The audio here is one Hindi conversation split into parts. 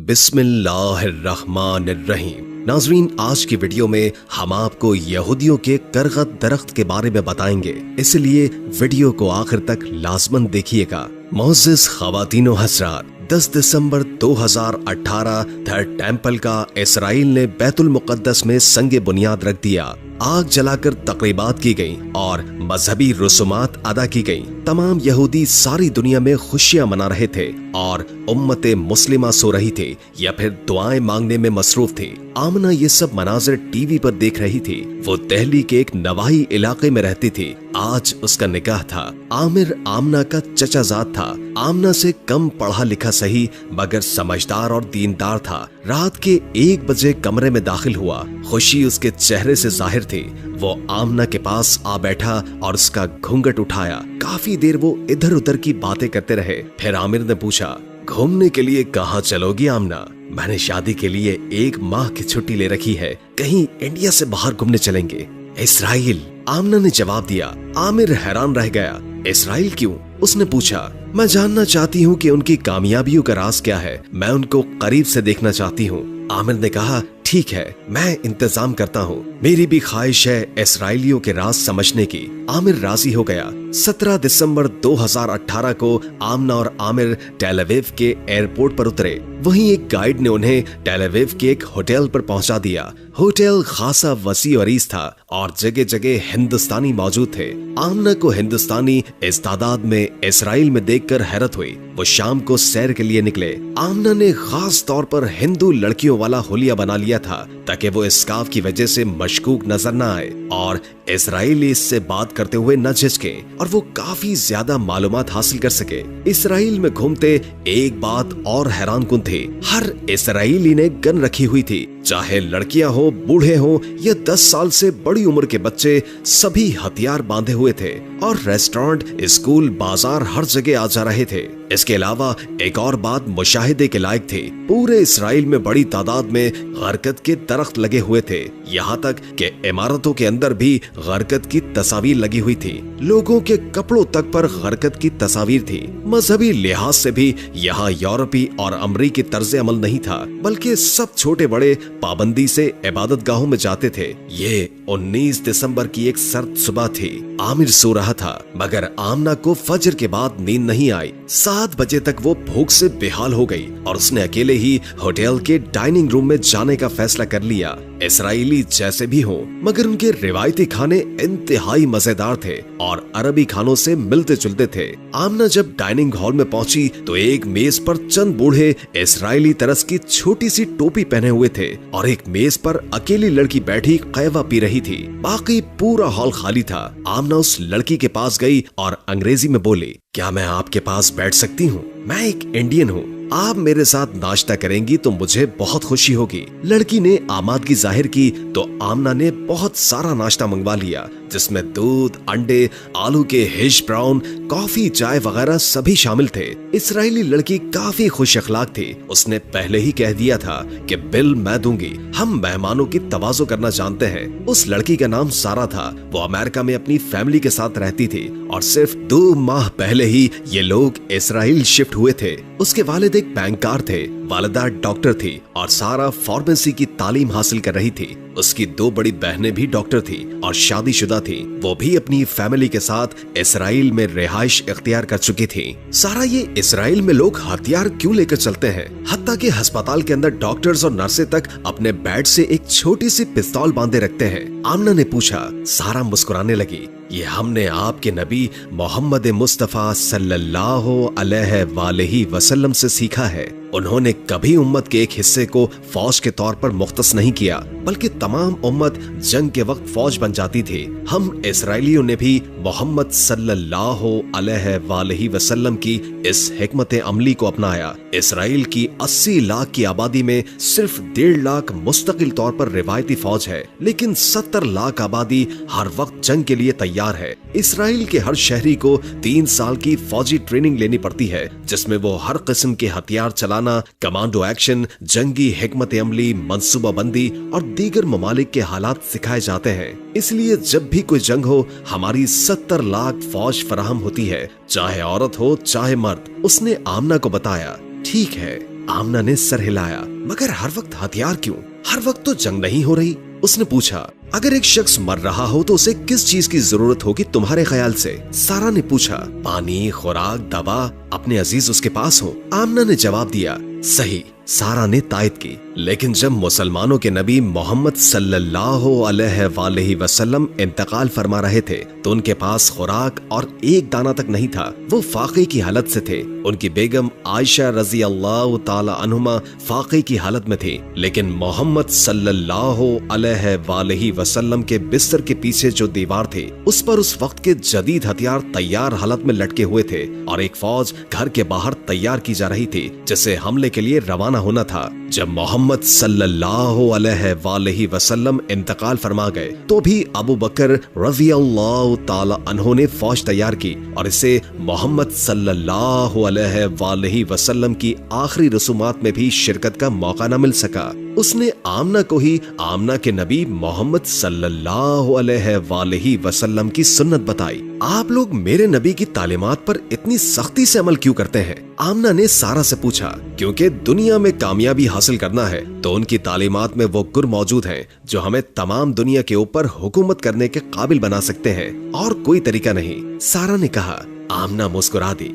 बिस्मिल्लाहिर्रहमानिर्रहीम। नाज़रीन, आज की वीडियो में हम आपको यहूदियों के करगत दरख्त के बारे में बताएंगे, इसलिए वीडियो को आखिर तक लाजमन देखिएगा। मोअज़्ज़िज़ ख़वातीन व हज़रात, 10 दिसंबर 2018 थर्ड टेम्पल का इसराइल ने बैतुल मुक़द्दस में संगे बुनियाद रख दिया। आग जलाकर तक़रीबात की गई और मजहबी रसूमात अदा की गई। तमाम यहूदी सारी दुनिया में खुशियां मना रहे थे और उम्मते मुस्लिमा सो रही थी या फिर दुआएं मांगने में मसरूफ थी। आमना ये सब मनाज़र टीवी पर देख रही थी। वो दिल्ली के एक नवाही इलाके में रहती थी। आज उसका निकाह था। आमिर आमना का चचाजाद था। आमना से कम पढ़ा लिखा सही मगर समझदार और दीनदार था। रात के 1 बजे कमरे में दाखिल हुआ। खुशी उसके चेहरे से जाहिर थी। वो आमना के पास आ बैठा और उसका घूंघट उठाया। काफी देर वो इधर उधर की बातें करते रहे। फिर आमिर ने पूछा, घूमने के लिए कहाँ चलोगी आमना? मैंने शादी के लिए 1 माह की छुट्टी ले रखी है। कहीं इंडिया से बाहर घूमने चलेंगे। इसराइल, आमना ने जवाब दिया। आमिर हैरान रह गया। इसराइल क्यों? उसने पूछा। मैं जानना चाहती हूँ कि उनकी कामयाबियों का राज क्या है। मैं उनको करीब से देखना चाहती हूँ। आमिर ने कहा, ठीक है, मैं इंतजाम करता हूँ। मेरी भी ख्वाहिश है इसराइलियों के राज समझने की। आमिर राजी हो गया। 17 दिसंबर 2018 को आमना और आमिर टेल अवीव के एयरपोर्ट पर उतरे। वहीं एक गाइड ने उन्हें टेल अवीव के एक होटल पर पहुंचा दिया। होटल खासा वसी और अरीज था और जगह जगह हिंदुस्तानी मौजूद थे। आमना को हिंदुस्तानी इस तादाद में इसराइल में देखकर हैरत हुई। वो शाम को सैर के लिए निकले। आमना ने खास तौर पर हिंदू लड़कियों वाला हुलिया बना लिया था ताकि वो स्कार्फ की वजह से मशकूक नजर न आए और इसराइली इससे बात करते हुए न झिझके और वो काफी ज्यादा मालूमात हासिल कर सके। इसराइल में घूमते एक बात और हैरानकुन थी। हर इसराइली ने गन रखी हुई थी, चाहे लड़कियां हो, बूढ़े हो या 10 साल से बड़ी उम्र के बच्चे, सभी हथियार बांधे हुए थे और रेस्टोरेंट, स्कूल, बाजार हर जगह आ जा रहे थे। इसके अलावा एक और बात मुशाहिदे के लायक थी। पूरे इसराइल में बड़ी तादाद में गरकत के दरख्त लगे हुए थे। यहाँ तक कि इमारतों के अंदर भी गरकत की तस्वीर लगी हुई थी। लोगों के कपड़ों तक पर गरकत की तस्वीर थी। मजहबी लिहाज से भी यहाँ यूरोपी और अमरीकी तर्ज अमल नहीं था, बल्कि सब छोटे बड़े पाबंदी से इबादत गाहों में जाते थे। ये 19 दिसंबर की एक सर्द सुबह थी। आमिर सो रहा था मगर आमना को फजर के बाद नींद नहीं आई। 7 बजे तक वो भूख से बेहाल हो गई और उसने अकेले ही होटल के डाइनिंग रूम में जाने का फैसला कर लिया। इसराइली जैसे भी हों मगर उनके रिवायती खाने इंतहाई मजेदार थे और अरबी खानों से मिलते जुलते थे। आमना जब डाइनिंग हॉल में पहुंची तो एक मेज पर चंद बूढ़े इसराइली तरस की छोटी सी टोपी पहने हुए थे और एक मेज पर अकेली लड़की बैठी कहवा पी रही थी। बाकी पूरा हॉल खाली था। आमना उस लड़की के पास गई और अंग्रेजी में बोली, क्या मैं आपके पास बैठ सकती हूँ? मैं एक इंडियन हूँ। आप मेरे साथ नाश्ता करेंगी तो मुझे बहुत खुशी होगी। लड़की ने आमादगी जाहिर की तो आमना ने बहुत सारा नाश्ता मंगवा लिया, जिसमें दूध, अंडे, आलू के हिश ब्राउन, कॉफी, चाय वगैरह सभी शामिल थे। इसराइली लड़की काफी खुश अखलाक थी। उसने पहले ही कह दिया था कि बिल मैं दूंगी, हम मेहमानों की तवाज़ो करना जानते हैं। उस लड़की का नाम सारा था। वो अमेरिका में अपनी फैमिली के साथ रहती थी और सिर्फ 2 माह पहले ही ये लोग इसराइल शिफ्ट हुए थे। उसके वालिद एक बैंकर थे, वालिदा डॉक्टर थी और सारा फार्मेसी की तालीम हासिल कर रही थी। उसकी 2 बड़ी बहनें भी डॉक्टर थी और शादीशुदा थी। वो भी अपनी फैमिली के साथ इसराइल में रिहाइश इख्तियार कर चुकी थी। सारा, ये इसराइल में लोग हथियार क्यों लेकर चलते हैं? हत्ता कि अस्पताल के अंदर डॉक्टर्स और नर्सें तक अपने बेड से एक छोटी सी पिस्तौल बांधे रखते हैं। आमना ने पूछा। सारा मुस्कुराने लगी। ये हमने आपके नबी मोहम्मद मुस्तफा सल्लल्लाहु अलैहि वसल्लम से सीखा है। उन्होंने कभी उम्मत के एक हिस्से को फौज के तौर पर मुख्तस नहीं किया, बल्कि तमाम उम्मत जंग के वक्त फौज बन जाती थी। हम इसराइलियों ने भी मोहम्मद सल्लल्लाहु अलैहि वसल्लम की इस हिकमत अमली को अपनाया। इसराइल की 80 लाख की आबादी में सिर्फ 1.5 लाख मुस्तकिल तौर पर रिवायती फौज है, लेकिन 70 लाख आबादी हर वक्त जंग के लिए तैयार है। इसराइल के हर शहरी को 3 साल की फौजी ट्रेनिंग लेनी पड़ती है, जिसमें वो हर किस्म के हथियार चलाना, कमांडो एक्शन, जंगी हिकमत अमली, मंसूबाबंदी और दीगर ममालिक के हालात सिखाए जाते हैं। इसलिए जब भी कोई जंग हो, हमारी 70 लाख फौज फराहम होती है, चाहे औरत हो चाहे मर्द। उसने आमना को बताया। ठीक है, आमना ने सर हिलाया। मगर हर वक्त हथियार क्यों? हर वक्त तो जंग नहीं हो रही। उसने पूछा, अगर एक शख्स मर रहा हो तो उसे किस चीज की जरूरत होगी तुम्हारे ख्याल से? सारा ने पूछा, पानी, खुराक, दवा, अपने अजीज उसके पास हो। आमना ने जवाब दिया, सही। सारा ने तायद की। लेकिन जब मुसलमानों के नबी मोहम्मद सल्लल्लाहु अलैहि वसल्लम इंतकाल फरमा रहे थे तो उनके पास खुराक और एक दाना तक नहीं था। वो फाके की हालत से थे। उनकी बेगम आयशा रजी अल्लाह ताला अन्हुमा फाके की हालत में थी। लेकिन मोहम्मद सल्लल्लाहु अलैहि वसल्लम के बिस्तर के पीछे जो दीवार थी उस पर उस वक्त के जदीद हथियार तैयार हालत में लटके हुए थे और एक फौज घर के बाहर तैयार की जा रही थी जिसे हमले के लिए रवाना होना था। जब मोहम्मद सल्लल्लाहु अलैहि वसल्लम इंतकाल फरमा गए तो भी अबू बकर रज़ी अल्लाह ताला अन्हो ने फौज तैयार की और इसे मोहम्मद सल्लल्लाहु अलैहि वसल्लम की आखिरी रसूमात में भी शिरकत का मौका न मिल सका। उसने आमना को ही आमना के नबी मोहम्मद सल्लल्लाहु अलैहि वसल्लम की सुन्नत बताई। आप लोग मेरे नबी की तालीमात पर इतनी सख्ती से अमल क्यों करते हैं? आमना ने सारा से पूछा। क्योंकि दुनिया में कामयाबी हासिल करना है तो उनकी तालीमात में वो गुर मौजूद हैं जो हमें तमाम दुनिया के ऊपर हुकूमत करने के काबिल बना सकते हैं और कोई तरीका नहीं। सारा ने कहा। आमना मुस्कुरा दी।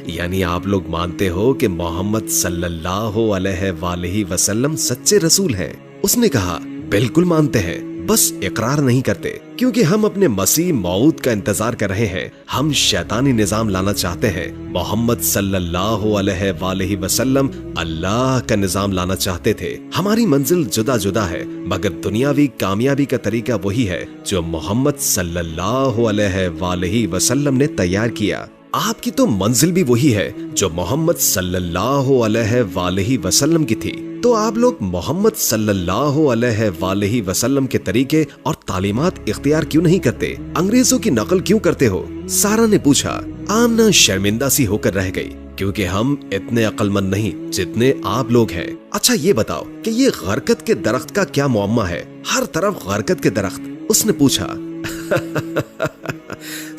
यानी आप लोग मानते हो कि मोहम्मद सल्लल्लाहु अलैहि वसल्लम सच्चे रसूल हैं? उसने कहा, बिल्कुल मानते हैं, बस इकरार नहीं करते क्योंकि हम अपने मसीह मौत का इंतजार कर रहे हैं। हम शैतानी निजाम लाना चाहते हैं। मोहम्मद सल्लल्लाहु अलैहि वसल्लम अल्लाह का निजाम लाना चाहते थे। हमारी मंजिल जुदा जुदा है मगर दुनियावी कामयाबी का तरीका वही है जो मोहम्मद सल्लल्लाहु अलैहि वसल्लम ने तैयार किया। आपकी तो मंजिल भी वही है जो मोहम्मद सल्लल्लाहु अलैहि वसल्लम की थी। तो आप लोग मोहम्मद सल्लल्लाहु अलैहि वसल्लम के तरीके और तालीमात इख्तियार क्यों नहीं करते? अंग्रेजों की नकल क्यों करते हो? सारा ने पूछा। आमना शर्मिंदा सी होकर रह गई क्योंकि हम इतने अक्लमंद नहीं जितने आप लोग हैं। अच्छा ये बताओ कि ये गरकत के दरख्त का क्या मुअम्मा है? हर तरफ गरकत के दरख्त। उसने पूछा।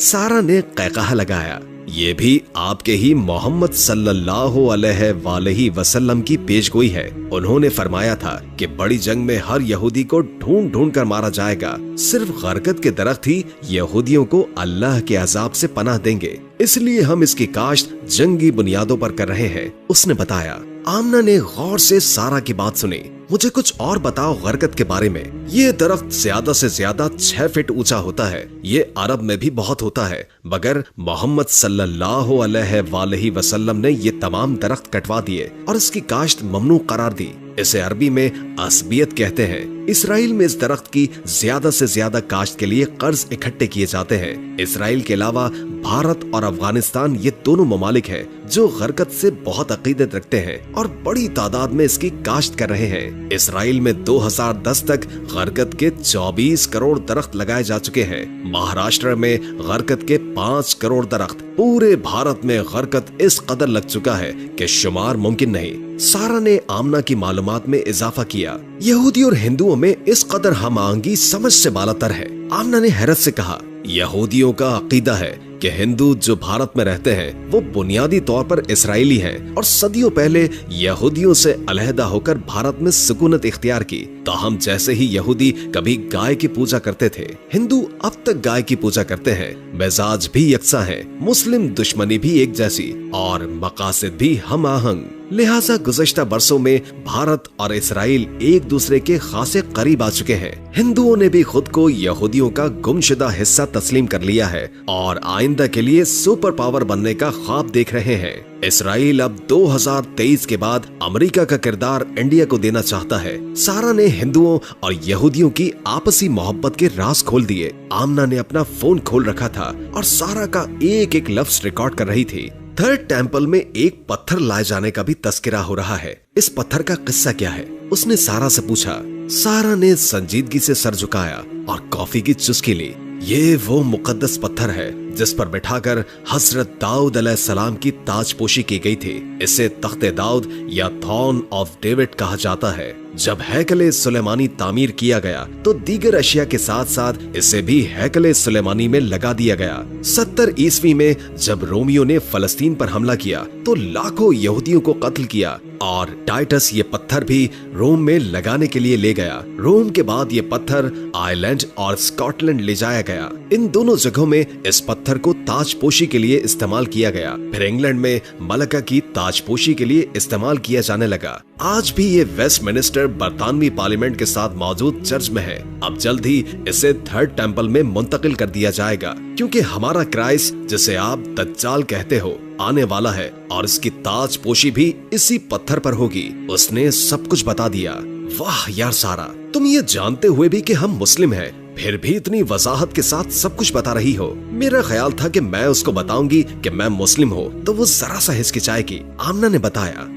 सारा ने क़हक़हा लगाया। ये भी आपके ही मोहम्मद सल्लल्लाहु अलैहि वसल्लम की पेशगोई है। उन्होंने फरमाया था कि बड़ी जंग में हर यहूदी को ढूंढ ढूंढ कर मारा जाएगा। सिर्फ गरकत के दरख्त ही यहूदियों को अल्लाह के अजाब से पनाह देंगे, इसलिए हम इसकी काश्त जंगी बुनियादों पर कर रहे हैं। उसने बताया। आमना ने गौर से सारा की बात सुनी। मुझे कुछ और बताओ गरकत के बारे में। ये दरख्त ज्यादा से ज्यादा 6 फीट ऊंचा होता है। ये अरब में भी बहुत होता है मगर मोहम्मद सल्लल्लाहु अलैहि वसल्लम ने ये तमाम दरख्त कटवा दिए और इसकी काश्त ममनू करार दी। इसे अरबी में असबियत कहते हैं। इसराइल में इस दरख्त की ज्यादा से ज्यादा काश्त के लिए कर्ज इकट्ठे किए जाते हैं। इसराइल के अलावा भारत और अफगानिस्तान ये दोनों ममालिक हैं जो गरकत से बहुत अकीदत रखते हैं और बड़ी तादाद में इसकी काश्त कर रहे हैं। इसराइल में 2010 तक गरकत के 24 करोड़ दरख्त लगाए जा चुके हैं। महाराष्ट्र में गरकत के 5 करोड़ दरख्त। पूरे भारत में गरकत इस कदर लग चुका है कि शुमार मुमकिन नहीं। सारा ने आमना की मालूमात में इजाफा किया। यहूदी और हिंदुओं में इस कदर हम आहंगी समझ से बालातर है। आमना ने हैरत से कहा। यहूदियों का अकीदा है कि हिंदू जो भारत में रहते हैं वो बुनियादी तौर पर इसराइली हैं और सदियों पहले यहूदियों से अलहदा होकर भारत में सुकूनत इख्तियार की। ताहम जैसे ही यहूदी कभी गाय की पूजा करते थे, हिंदू अब तक गाय की पूजा करते हैं। मिजाज भी यकसा है, मुस्लिम दुश्मनी भी एक जैसी और मकासद भी हम आहंग। लिहाजा गुज़श्ता बरसों में भारत और इसराइल एक दूसरे के खासे करीब आ चुके हैं। हिंदुओं ने भी खुद को यहूदियों का गुमशुदा हिस्सा तस्लीम कर लिया है और आइंदा के लिए सुपर पावर बनने का ख्वाब देख रहे हैं। इसराइल अब 2023 के बाद अमेरिका का किरदार इंडिया को देना चाहता है। सारा ने हिंदुओं और यहूदियों की आपसी मोहब्बत के राज खोल दिए। आमना ने अपना फोन खोल रखा था और सारा का एक एक लफ्ज रिकॉर्ड कर रही थी। थर्ड टेंपल में एक पत्थर लाए जाने का भी तस्करा हो रहा है। इस पत्थर का किस्सा क्या है? उसने सारा से पूछा। सारा ने संजीदगी से सर झुकाया और कॉफी की चुस्की ली। ये वो मुकद्दस पत्थर है जिस पर बिठाकर हजरत दाऊद अलैहिस्सलाम की ताजपोशी की गई थी। इसे तख्ते दाऊद या थ्रोन ऑफ डेविड कहा जाता है। जब हैकले सुलेमानी तामीर किया गया तो दीगर अशिया के साथ साथ इसे भी हैकले सुलेमानी में लगा दिया गया। 70 ईस्वी में जब रोमियो ने फलस्तीन पर हमला किया तो लाखों यहूदियों को कत्ल किया और टाइटस ये पत्थर भी रोम में लगाने के लिए ले गया। रोम के बाद ये पत्थर आयरलैंड और स्कॉटलैंड ले जाया गया। इन दोनों जगहों में इस पत्थर को ताजपोशी के लिए इस्तेमाल किया गया। फिर इंग्लैंड में मलका की ताजपोशी के लिए इस्तेमाल किया जाने लगा। आज भी ये वेस्टमिनिस्टर बरतानवी पार्लियामेंट के साथ मौजूद चर्च में है। अब जल्द ही इसे थर्ड टेंपल में मुंतकिल कर दिया जाएगा, क्योंकि हमारा क्राइस्ट, जिसे आप दज्जाल कहते हो, आने वाला है और इसकी ताजपोशी भी इसी पत्थर पर होगी। उसने सब कुछ बता दिया। वाह यार सारा, तुम ये जानते हुए भी कि हम मुस्लिम हैं, फिर भी इतनी वजाहत के साथ सब कुछ बता रही हो। मेरा ख्याल था कि मैं उसको बताऊंगी कि मैं मुस्लिम हूँ तो वो जरा सा हिचकिचाएगी। आमना ने बताया।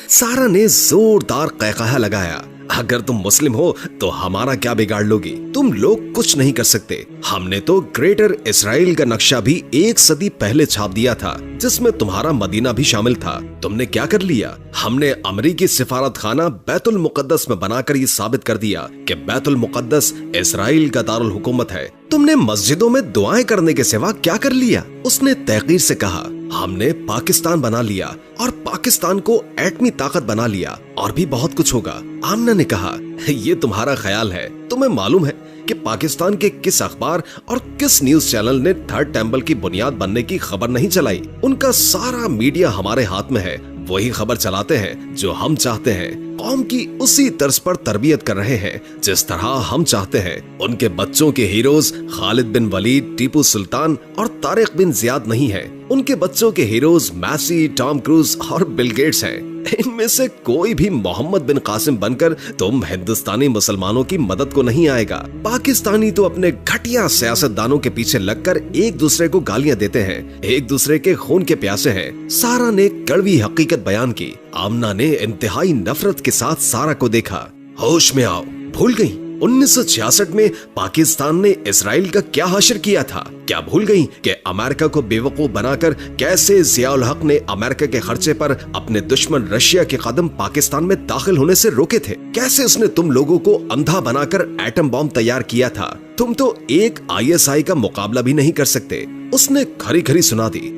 सारा ने जोरदार क़हक़हा लगाया। अगर तुम मुस्लिम हो तो हमारा क्या बिगाड़ लोगी? तुम लोग कुछ नहीं कर सकते। हमने तो ग्रेटर इजराइल का नक्शा भी 1 सदी पहले छाप दिया था, जिसमें तुम्हारा मदीना भी शामिल था। तुमने क्या कर लिया? हमने अमरीकी सिफारत खाना बैतुल मुकद्दस में बनाकर ये साबित कर दिया कि बैतुल मुकद्दस इजराइल का दारुल हुकूमत है। तुमने मस्जिदों में दुआएं करने के सिवा क्या कर लिया? उसने तहकीर से कहा। हमने पाकिस्तान बना लिया और पाकिस्तान को एटमी ताकत बना लिया, और भी बहुत कुछ होगा। आमना ने कहा, ये तुम्हारा ख्याल है। तुम्हें मालूम है कि पाकिस्तान के किस अखबार और किस न्यूज चैनल ने थर्ड टेंपल की बुनियाद बनने की खबर नहीं चलाई? उनका सारा मीडिया हमारे हाथ में है। वही खबर चलाते हैं जो हम चाहते हैं। कौम की उसी तर्ज पर तरबियत कर रहे हैं जिस तरह हम चाहते हैं। उनके बच्चों के हीरोज खालिद बिन वलीद, टीपू सुल्तान और तारिक बिन जियाद नहीं है। उनके बच्चों के हीरोज मैसी, टॉम क्रूज और बिल गेट्स हैं। इनमें से कोई भी मोहम्मद बिन कासिम बनकर तुम हिंदुस्तानी मुसलमानों की मदद को नहीं आएगा। पाकिस्तानी तो अपने घटिया सियासतदानों के पीछे लगकर एक दूसरे को गालियां देते हैं, एक दूसरे के खून के प्यासे हैं। सारा ने कड़वी हकीकत बयान की। आमना ने इंतहाई नफरत के साथ सारा को देखा। होश में आओ, भूल गई 1966 में पाकिस्तान ने इजराइल का क्या हाशिर किया था? क्या भूल गई कि अमेरिका को बेवकूफ बनाकर कैसे जियाउल हक ने अमेरिका के खर्चे पर अपने दुश्मन रशिया के कदम पाकिस्तान में दाखिल होने से रोके थे? कैसे उसने तुम लोगों को अंधा बनाकर एटम बॉम्ब तैयार किया था? तुम तो एक ISI का मुकाबला भी नहीं कर सकते। उसने खरी खरी सुना दी।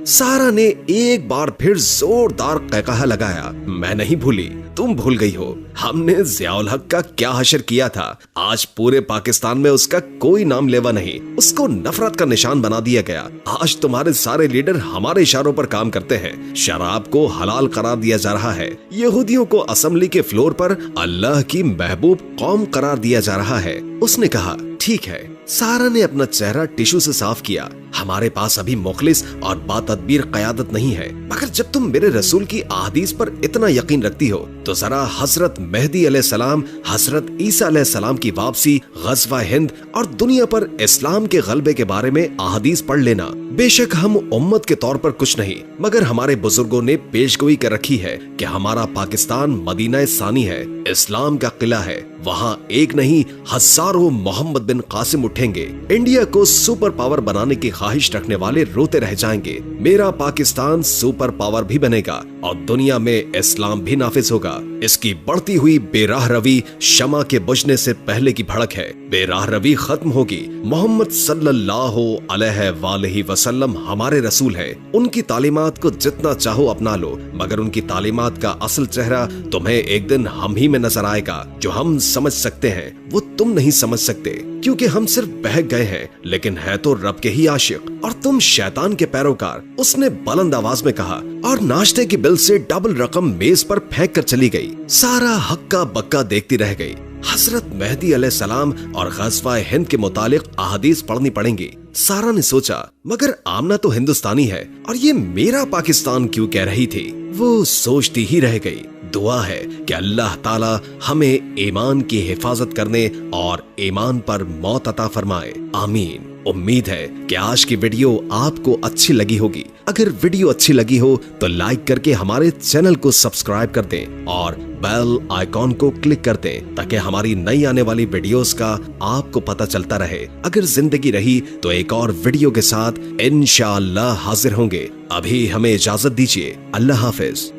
सारा ने एक बार फिर जोरदार क़हक़हा लगाया। मैं नहीं भूली, तुम भूल गई हो। हमने जियाउल हक का क्या हशर किया था। आज पूरे पाकिस्तान में उसका कोई नाम लेवा नहीं, उसको नफरत का निशान बना दिया गया। आज तुम्हारे सारे लीडर हमारे इशारों पर काम करते हैं। शराब को हलाल करार दिया जा रहा है। यहूदियों को असेंबली के फ्लोर पर अल्लाह की महबूब कौम करार दिया जा रहा है। उसने कहा, ठीक है। सारा ने अपना चेहरा टिश्यू से साफ किया। हमारे पास अभी मुखलिस और बातदबीर क़यादत नहीं है, मगर जब तुम मेरे रसूल की अहादीस पर इतना यकीन रखती हो तो जरा हजरत मेहदी अलैहिस्सलाम, हजरत ईसा अलैहिस्सलाम की वापसी, ग़ज़वा हिंद और दुनिया पर इस्लाम के गलबे के बारे में अहादीस पढ़ लेना। बेशक हम उम्मत के तौर पर कुछ नहीं, मगर हमारे बुजुर्गों ने पेशगोई कर रखी है कि हमारा पाकिस्तान मदीना सानी है, इस्लाम का किला है। वहाँ एक नहीं हजारों मोहम्मद बिन कासिम उठेंगे। इंडिया को सुपर पावर बनाने की ख्वाहिश रखने वाले रोते रह जाएंगे। मेरा पाकिस्तान सुपर पावर भी बनेगा और दुनिया में इस्लाम भी नाफिज होगा। इसकी बढ़ती हुई बेराह रवी शमा के बुझने से पहले की भड़क है। बेराह रवी खत्म होगी। मोहम्मद सल्लल्लाहु अलैहि वसल्लम हमारे रसूल है। उनकी तालीमात को जितना चाहो अपना लो, मगर उनकी तालीमात का असल चेहरा तुम्हें एक दिन हम ही में नजर आएगा। जो हम समझ सकते हैं वो तुम नहीं समझ सकते, क्योंकि हम सिर्फ बहक गए हैं, लेकिन है तो रब के ही आशिक और तुम शैतान के पैरोकार। उसने बुलंद आवाज में कहा और नाश्ते की बिल से डबल रकम मेज पर फेंक कर चली गई। सारा हक्का बक्का देखती रह गई। हजरत मेहदी अलैहिस्सलाम और ग़ज़वा हिंद के मुतालिक अहादीस पढ़नी पड़ेंगी। सारा ने सोचा, मगर आमना तो हिंदुस्तानी है और ये मेरा पाकिस्तान क्यों कह रही थी? वो सोचती ही रह गई। दुआ है कि अल्लाह ताला हमें ईमान की हिफाजत करने और ईमान पर मौत अता फरमाए। आमीन। उम्मीद है कि आज की वीडियो आपको अच्छी लगी होगी। अगर वीडियो अच्छी लगी हो तो लाइक करके हमारे चैनल को सब्सक्राइब कर दें और बेल आइकॉन को क्लिक कर दें ताकि हमारी नई आने वाली वीडियोस का आपको पता चलता रहे। अगर जिंदगी रही तो एक और वीडियो के साथ इंशाअल्लाह हाजिर होंगे। अभी हमें इजाजत दीजिए। अल्लाह हाफिज।